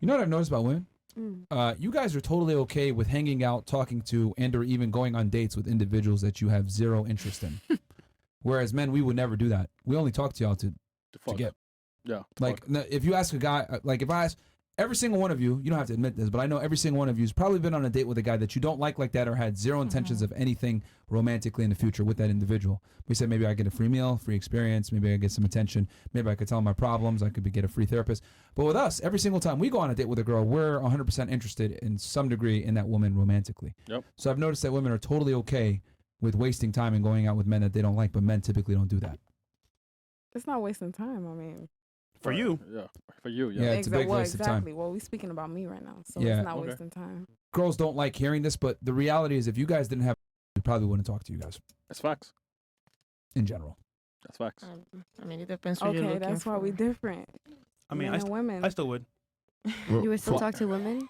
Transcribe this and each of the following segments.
You know what I've noticed about women? You guys are totally okay with hanging out, talking to, and or even going on dates with individuals that you have zero interest in. Whereas men, we would never do that. We only talk to y'all to get. Yeah. Like, if you ask a guy, like if I ask every single one of you, you don't have to admit this, but I know every single one of you has probably been on a date with a guy that you don't like that or had zero intentions of anything romantically in the future with that individual. We said maybe I get a free meal, free experience, maybe I get some attention, maybe I could tell him my problems, I could get a free therapist. But with us, every single time we go on a date with a girl, we're 100% interested in some degree in that woman romantically. Yep. So I've noticed that women are totally okay with wasting time and going out with men that they don't like, but men typically don't do that. It's not wasting time. I mean, for you. Yeah. For you, yeah. Yeah, it's a big waste of time. Exactly. Well, we're speaking about me right now, so Yeah. it's not wasting time. Girls don't like hearing this, but the reality is if you guys didn't have, we probably wouldn't talk to you guys. That's facts. In general. That's facts. I mean, it depends what you're Okay, looking that's for. why we different. I mean, Men and women. I still would. You would still talk to women?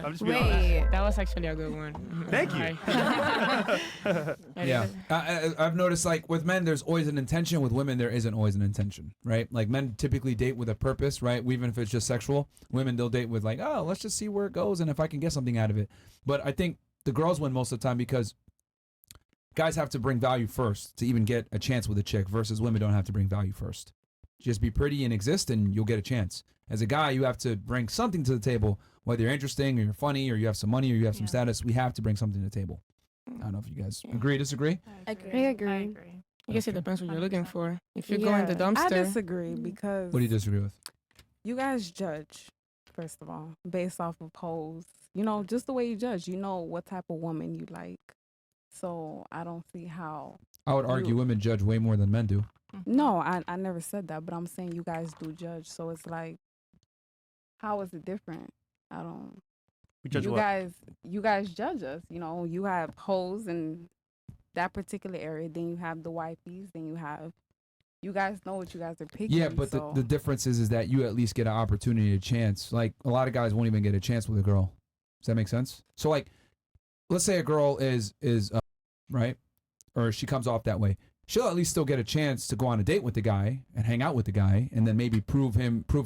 I'm just being honest. Wait, that was actually a good one. Thank you. Yeah, I've noticed like with men, there's always an intention. With women, there isn't always an intention, right? Like men typically date with a purpose, right? Even if it's just sexual. Women, they'll date with like, oh, let's just see where it goes and if I can get something out of it. But I think the girls win most of the time because guys have to bring value first to even get a chance with a chick versus women don't have to bring value first. Just be pretty and exist and you'll get a chance. As a guy, you have to bring something to the table, whether you're interesting or you're funny or you have some money or you have some status. We have to bring something to the table. I don't know if you guys agree, disagree? I agree. I guess it depends what you're looking for. If you're going the dumpster. I disagree because. What do you disagree with? You guys judge, first of all, based off of pose. You know, just the way you judge. You know what type of woman you like. So I don't see how. I would argue women judge way more than men do. No, I never said that, but I'm saying you guys do judge. So it's like, how is it different? I don't. We judge you what? You guys judge us. You know, you have hoes in that particular area. Then you have the wifeys. Then you guys know what you guys are picking. Yeah, but so. the difference is that you at least get an opportunity, a chance. Like a lot of guys won't even get a chance with a girl. Does that make sense? So like, let's say a girl is right, or she comes off that way. She'll at least still get a chance to go on a date with the guy and hang out with the guy and then maybe prove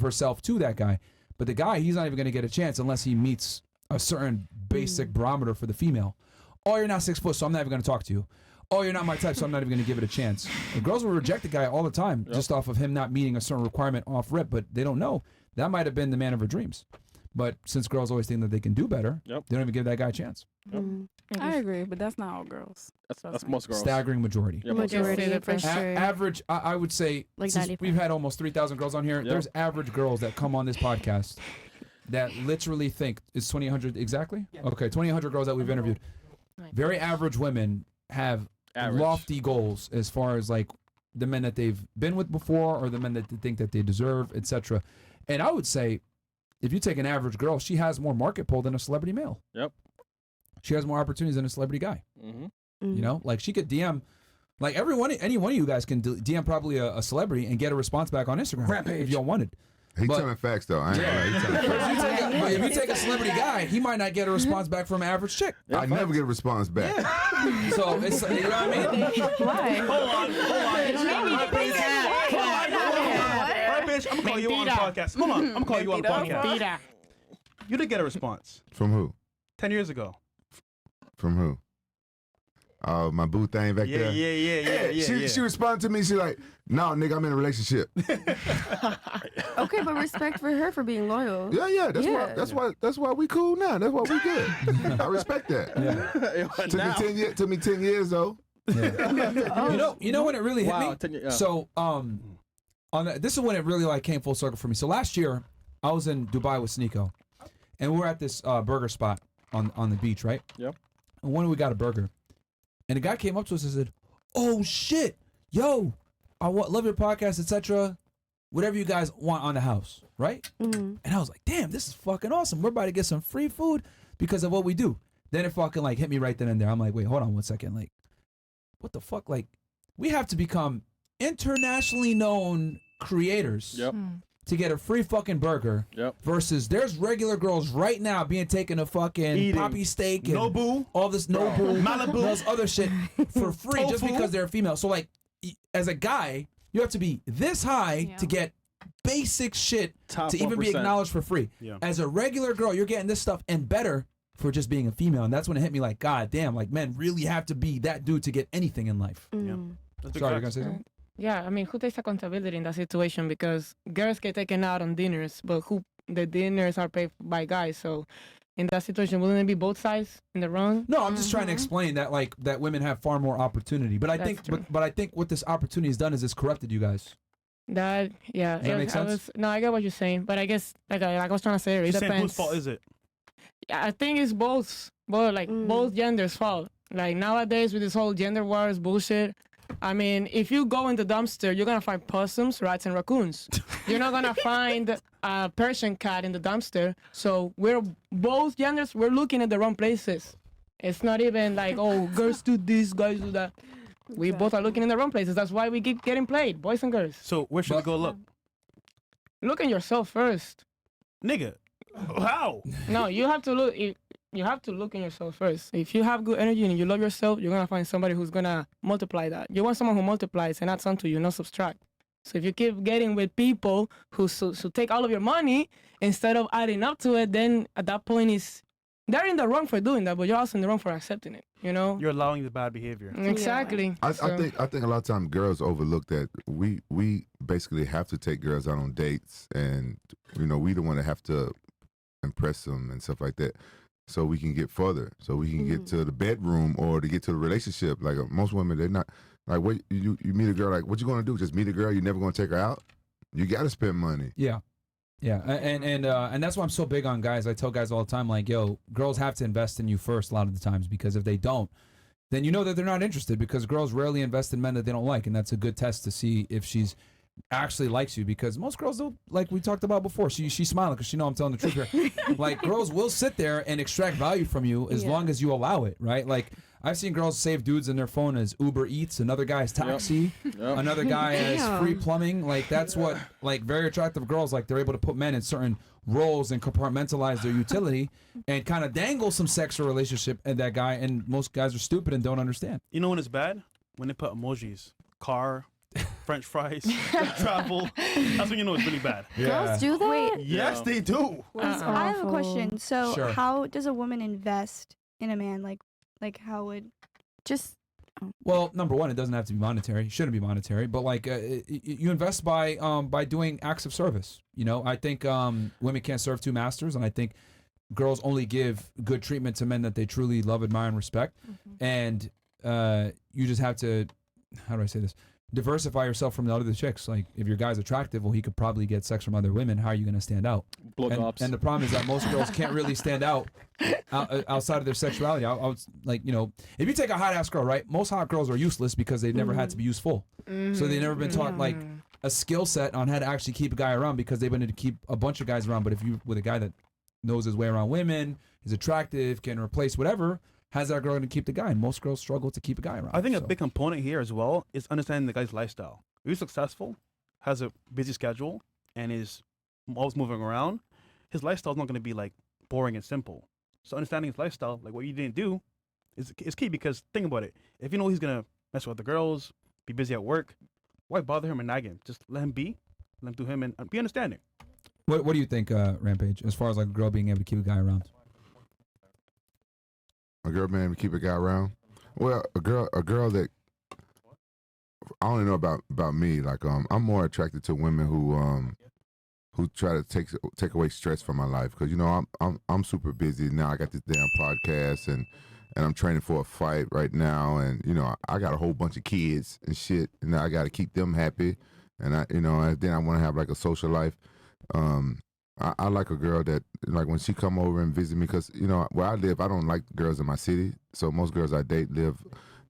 herself to that guy. But the guy, he's not even going to get a chance unless he meets a certain basic barometer for the female. Oh, you're not 6 foot, so I'm not even going to talk to you. Oh, you're not my type, so I'm not even going to give it a chance. The girls will reject the guy all the time just off of him not meeting a certain requirement off rip, but they don't know. That might have been the man of her dreams. But since girls always think that they can do better, they don't even give that guy a chance. I agree, but that's not all girls. That's most girls. Staggering majority. Yeah, Majority for sure. Average, I would say, Like since 90%. we've had almost 3,000 girls on here, there's average girls that come on this podcast that literally think, is 2,800 exactly? Yeah. Okay, 2,800 girls that we've interviewed. Very average women have lofty goals as far as like the men that they've been with before or the men that they think that they deserve, etc. And I would say, if you take an average girl, she has more market pull than a celebrity male. Yep. She has more opportunities than a celebrity guy. Mm-hmm. You know, like she could DM, like any one of you guys can DM probably a celebrity and get a response back on Instagram Rampage. if y'all wanted. He's telling facts though. I ain't gonna lie. He's telling facts. But if you take a celebrity guy, he might not get a response back from an average chick. I never get a response back. So it's, you know what I mean? Why? Hold on, bitch. I'm gonna call you on the podcast. Hold on, I'm gonna call you on the podcast. You didn't get a response. From who? 10 years ago. From who? Oh, my boo thing back there. Yeah. She responded to me. She like, no, nigga, I'm in a relationship. Okay, but respect for her for being loyal. Yeah. That's why we cool now. That's why we good. I respect that. Yeah. Took me 10 years though. Yeah. You know when it really hit me? 10 years, So this is when it really like came full circle for me. So last year I was in Dubai with Sneeko, and we were at this burger spot on the beach, right? Yep. And when we got a burger, and the guy came up to us and said, "Oh shit, yo, love your podcast, etc. Whatever you guys want on the house, right?" Mm-hmm. And I was like, "Damn, this is fucking awesome. We're about to get some free food because of what we do." Then it fucking like hit me right then and there. I'm like, "Wait, hold on one second. Like, what the fuck? Like, we have to become internationally known creators." Yep. To get a free fucking burger versus there's regular girls right now being taken a fucking poppy steak and Nobu, all this Nobu, Malibu, all this other shit for free just Tofu. because they're female. So like, as a guy, You have to be this high to get basic shit Top to even be 1%. acknowledged for free. Yeah. As a regular girl, you're getting this stuff and better for just being a female. And that's when it hit me like, God damn, like men really have to be that dude to get anything in life. That's big Sorry, you're facts. gonna say something? Yeah, I mean, who takes accountability in that situation? Because girls get taken out on dinners, but the dinners are paid by guys. So in that situation, wouldn't it be both sides in the wrong? No, I'm just trying to explain that like that women have far more opportunity. But I That's think true. but I think what this opportunity has done is it's corrupted you guys. That yeah. Does that make sense? No, I get what you're saying, but I guess like I was trying to say, it She's saying depends. whose fault is it? I think it's both both genders' fault. Like nowadays with this whole gender wars bullshit. I mean, if you go in the dumpster, you're gonna find possums, rats, and raccoons. You're not gonna find a Persian cat in the dumpster. So we're both genders. We're looking at the wrong places. It's not even like, oh, girls do this, guys do that. We both are looking in the wrong places. That's why we keep getting played, boys and girls. So where should we go look? Look at yourself first. Nigga, how? No, you have to look. You have to look in yourself first. If you have good energy and you love yourself, you're gonna find somebody who's gonna multiply that. You want someone who multiplies and adds onto you, not subtract. So if you keep getting with people who take all of your money instead of adding up to it, then at that point they're in the wrong for doing that, but you're also in the wrong for accepting it. You know? You're allowing the bad behavior. Exactly. I So- think a lot of times girls overlook that we basically have to take girls out on dates, and we don't want to have to impress them and stuff like that, so we can get further, so we can get to the bedroom or to get to the relationship. Like most women, they're not like, what you meet a girl, like, what you gonna do? Just meet a girl? You never gonna take her out? You got to spend money. Yeah. Yeah, and that's why I'm so big on guys. I tell guys all the time, like, yo, girls have to invest in you first a lot of the times, because if they don't, then you know that they're not interested, because girls rarely invest in men that they don't like, and that's a good test to see if she's actually likes you, because most girls don't, like we talked about before, she's smiling because she know I'm telling the truth here. Like, girls will sit there and extract value from you as long as you allow it, right? Like, I've seen girls save dudes in their phone as Uber Eats, another guy as taxi, another guy as free plumbing. Like, that's what, like, very attractive girls, like, they're able to put men in certain roles and compartmentalize their utility and kind of dangle some sexual relationship at that guy, and most guys are stupid and don't understand. You know when it's bad? When they put emojis. Car, French fries, travel. That's when you know it's really bad. Girls do that? Wait, Yes, they do. I have a question. So, Sure. how does a woman invest in a man? Like how would Just Well, number one, it doesn't have to be monetary. It shouldn't be monetary, but like you invest by doing acts of service. You know, I think women can't serve two masters, and I think girls only give good treatment to men that they truly love, admire, and respect. And you just have to, how do I say this? Diversify yourself from the other chicks. Like, if your guy's attractive, well, he could probably get sex from other women. How are you going to stand out? And the problem is that most girls can't really stand out outside of their sexuality. I was like, you know, if you take a hot ass girl, right? Most hot girls are useless because they've never had to be useful. So they've never been taught like a skill set on how to actually keep a guy around, because they've been able to keep a bunch of guys around. But if you with a guy that knows his way around women, is attractive, can replace whatever, how's that girl going to keep the guy? And most girls struggle to keep a guy around. I think a so. big component here as well is understanding the guy's lifestyle. If he's successful, has a busy schedule, and is always moving around, his lifestyle is not going to be like boring and simple. So understanding his lifestyle, like what you didn't do, is key, because think about it. If you know he's going to mess with the girls, be busy at work, why bother him and nag him? Just let him be, let him do him, and be understanding. What do you think, Rampage, as far as like a girl being able to keep a guy around? A girl being able to keep a guy around. Well, a girl that I only know about me. Like, I'm more attracted to women who try to take away stress from my life, because you know I'm super busy now. I got this damn podcast and I'm training for a fight right now, and you know I got a whole bunch of kids and shit, and I got to keep them happy, and then I want to have like a social life. I like a girl that, like, when she come over and visit me, because you know where I live, I don't like girls in my city. So most girls I date live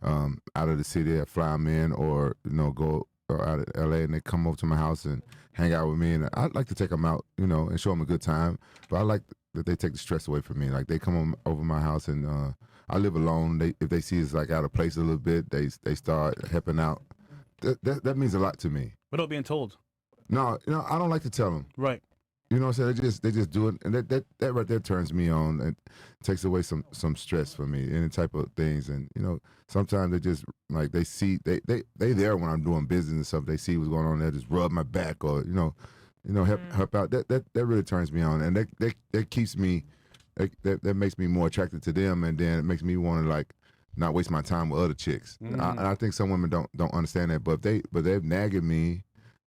out of the city. I fly them in, or you know, go out of LA, and they come over to my house and hang out with me. And I like to take them out, you know, and show them a good time. But I like that they take the stress away from me. Like, they come over my house, and I live alone. If they see us like out of place a little bit, they start helping out. That means a lot to me. Without being told. No, you know, I don't like to tell them. Right. You know what I'm saying? They just do it, and that right there turns me on and takes away some stress for me, any type of things. And you know, sometimes they just like they see they there when I'm doing business and stuff. They see what's going on. They just rub my back or help out. That really turns me on, and that keeps me that makes me more attracted to them, and then it makes me want to like not waste my time with other chicks. I think some women don't understand that, but they're nagging me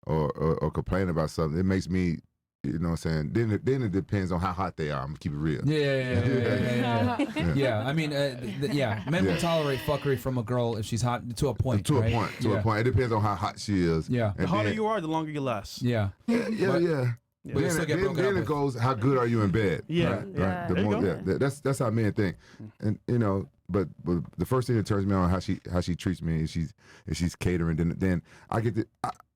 or complaining about something. It makes me. You know what I'm saying? Then it depends on how hot they are. I'm gonna keep it real. Yeah. Yeah. I mean, men will tolerate fuckery from a girl if she's hot to a point. To right? a point. It depends on how hot she is. Yeah. The hotter you are, the longer you last. Yeah. Yeah. But you still get broken up Then it with. goes, how good are you in bed? Yeah. Right. Yeah. Right. The There you more, go. that's how men think. And you know, but the first thing that turns me on how she treats me is she's catering. Then I get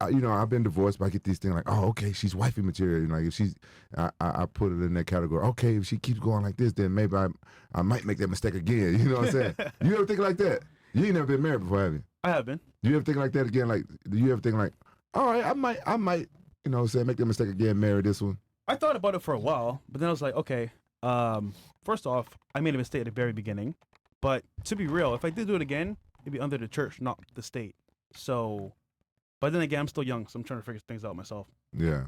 I've been divorced, but I get these things like, oh, okay, she's wifey material. Like if she's, I put it in that category. Okay, if she keeps going like this, then maybe I might make that mistake again. You know what I'm saying? You ever think like that? You ain't never been married before, have you? I have been. Do you ever think like that again? Like, do you ever think like, all right, I might, you know, say make that mistake again, marry this one? I thought about it for a while, but then I was like, okay, first off, I made a mistake at the very beginning. But to be real, if I did do it again, it'd be under the church, not the state. So, but then again, I'm still young, so I'm trying to figure things out myself. Yeah.